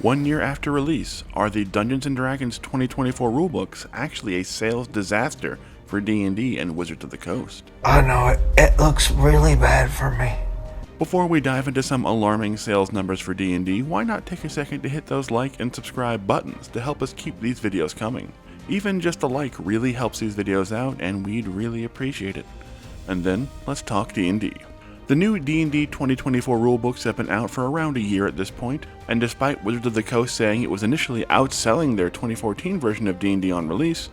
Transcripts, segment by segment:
1 year after release, are the Dungeons & Dragons 2024 rulebooks actually a sales disaster for D&D and Wizards of the Coast? I know it looks really bad for me. Before we dive into some alarming sales numbers for D&D, why not take a second to hit those like and subscribe buttons to help us keep these videos coming? Even just a like really helps these videos out, and we'd really appreciate it. And then, let's talk D&D. The new D&D 2024 rulebooks have been out for around a year at this point, and despite Wizards of the Coast saying it was initially outselling their 2014 version of D&D on release,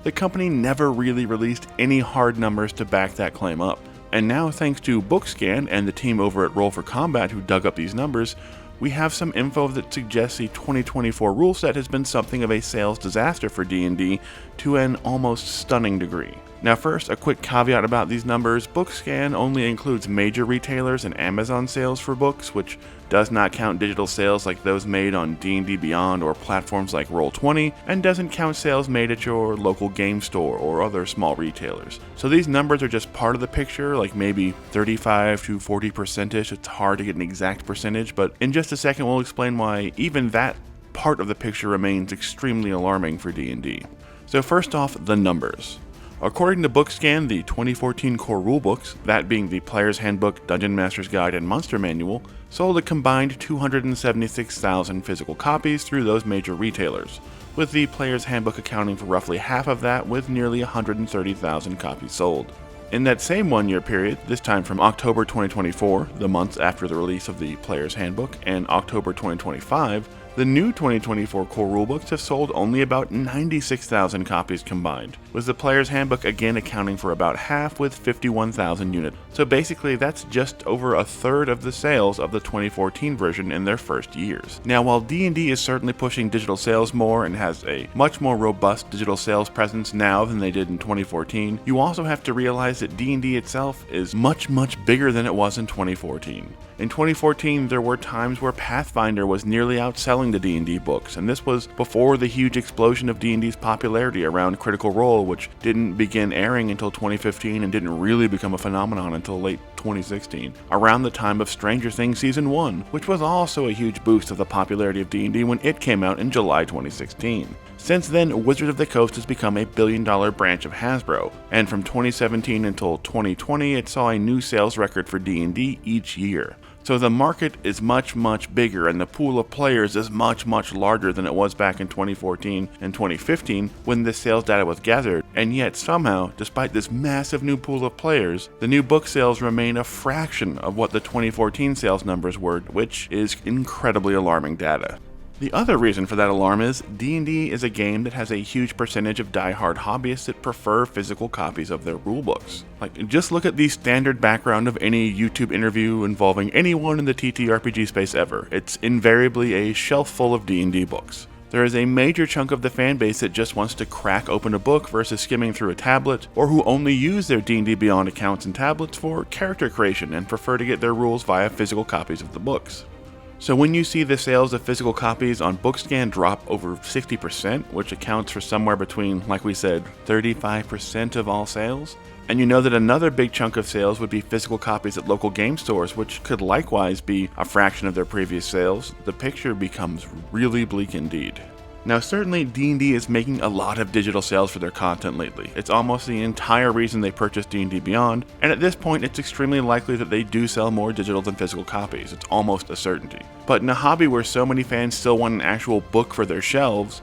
the company never really released any hard numbers to back that claim up. And now, thanks to BookScan and the team over at Roll for Combat who dug up these numbers, we have some info that suggests the 2024 rule set has been something of a sales disaster for D&D to an almost stunning degree. Now first, a quick caveat about these numbers: BookScan only includes major retailers and Amazon sales for books, which does not count digital sales like those made on D&D Beyond or platforms like Roll20, and doesn't count sales made at your local game store or other small retailers. So these numbers are just part of the picture, like maybe 35 to 40%ish. It's hard to get an exact percentage, but in just a second we'll explain why even that part of the picture remains extremely alarming for D&D. So first off, the numbers. According to BookScan, the 2014 core rulebooks, that being the Player's Handbook, Dungeon Master's Guide, and Monster Manual, sold a combined 276,000 physical copies through those major retailers, with the Player's Handbook accounting for roughly half of that, with nearly 130,000 copies sold. In that same 1 year period, this time from October 2024, the months after the release of the Player's Handbook, and October 2025, the new 2024 core rulebooks have sold only about 96,000 copies combined, with the Player's Handbook again accounting for about half with 51,000 units. So basically that's just over a third of the sales of the 2014 version in their first years. Now while D&D is certainly pushing digital sales more and has a much more robust digital sales presence now than they did in 2014, you also have to realize that D&D itself is much bigger than it was in 2014. In 2014, there were times where Pathfinder was nearly outselling the D&D books, and this was before the huge explosion of D&D's popularity around Critical Role, which didn't begin airing until 2015 and didn't really become a phenomenon until late 2016, around the time of Stranger Things Season 1, which was also a huge boost of the popularity of D&D when it came out in July 2016. Since then, Wizards of the Coast has become a billion-dollar branch of Hasbro, and from 2017 until 2020, it saw a new sales record for D&D each year. So the market is much bigger, and the pool of players is much larger than it was back in 2014 and 2015 when this sales data was gathered, and yet somehow, despite this massive new pool of players, the new book sales remain a fraction of what the 2014 sales numbers were, which is incredibly alarming data. The other reason for that alarm is D&D is a game that has a huge percentage of die-hard hobbyists that prefer physical copies of their rulebooks. Like, just look at the standard background of any YouTube interview involving anyone in the TTRPG space ever. It's invariably a shelf full of D&D books. There is a major chunk of the fanbase that just wants to crack open a book versus skimming through a tablet, or who only use their D&D Beyond accounts and tablets for character creation and prefer to get their rules via physical copies of the books. So when you see the sales of physical copies on BookScan drop over 60%, which accounts for somewhere between, like we said, 35% of all sales, and you know that another big chunk of sales would be physical copies at local game stores, which could likewise be a fraction of their previous sales, the picture becomes really bleak indeed. Now certainly D&D is making a lot of digital sales for their content lately. It's almost the entire reason they purchased D&D Beyond, and at this point it's extremely likely that they do sell more digital than physical copies. It's almost a certainty. But in a hobby where so many fans still want an actual book for their shelves,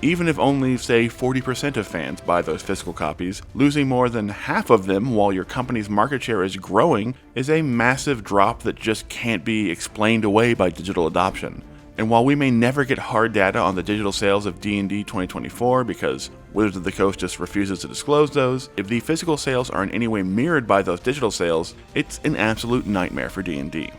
even if only, say, 40% of fans buy those physical copies, losing more than half of them while your company's market share is growing is a massive drop that just can't be explained away by digital adoption. And while we may never get hard data on the digital sales of D&D 2024 because Wizards of the Coast just refuses to disclose those, if the physical sales are in any way mirrored by those digital sales, it's an absolute nightmare for D&D.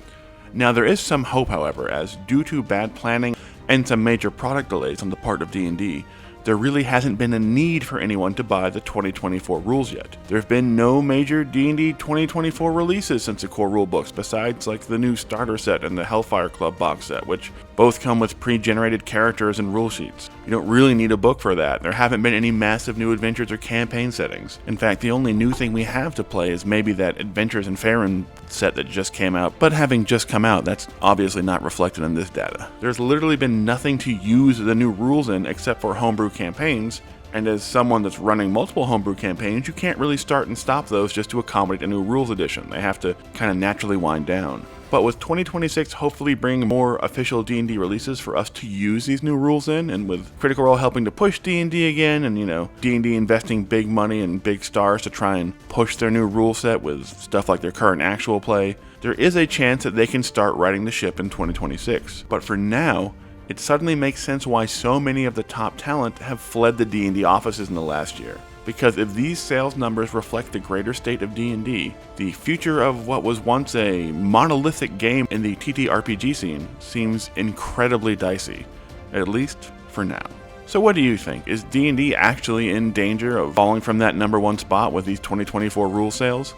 Now there is some hope, however, as due to bad planning and some major product delays on the part of D&D, there really hasn't been a need for anyone to buy the 2024 rules yet. There have been no major D&D 2024 releases since the core rulebooks, besides like the new starter set and the Hellfire Club box set, which both come with pre-generated characters and rule sheets. You don't really need a book for that. There haven't been any massive new adventures or campaign settings. In fact, the only new thing we have to play is maybe that Adventures in Faerun set that just came out, but having just come out, that's obviously not reflected in this data. There's literally been nothing to use the new rules in except for homebrew campaigns, and as someone that's running multiple homebrew campaigns, you can't really start and stop those just to accommodate a new rules edition. They have to kind of naturally wind down. But with 2026 hopefully bringing more official D&D releases for us to use these new rules in, and with Critical Role helping to push D&D again, and D&D investing big money and big stars to try and push their new rule set with stuff like their current actual play, there is a chance that they can start righting the ship in 2026. But for now, it suddenly makes sense why so many of the top talent have fled the D&D offices in the last year. Because if these sales numbers reflect the greater state of D&D, the future of what was once a monolithic game in the TTRPG scene seems incredibly dicey, at least for now. So what do you think? Is D&D actually in danger of falling from that #1 spot with these 2024 rule sales?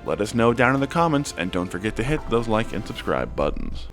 Let us know down in the comments, and don't forget to hit those like and subscribe buttons.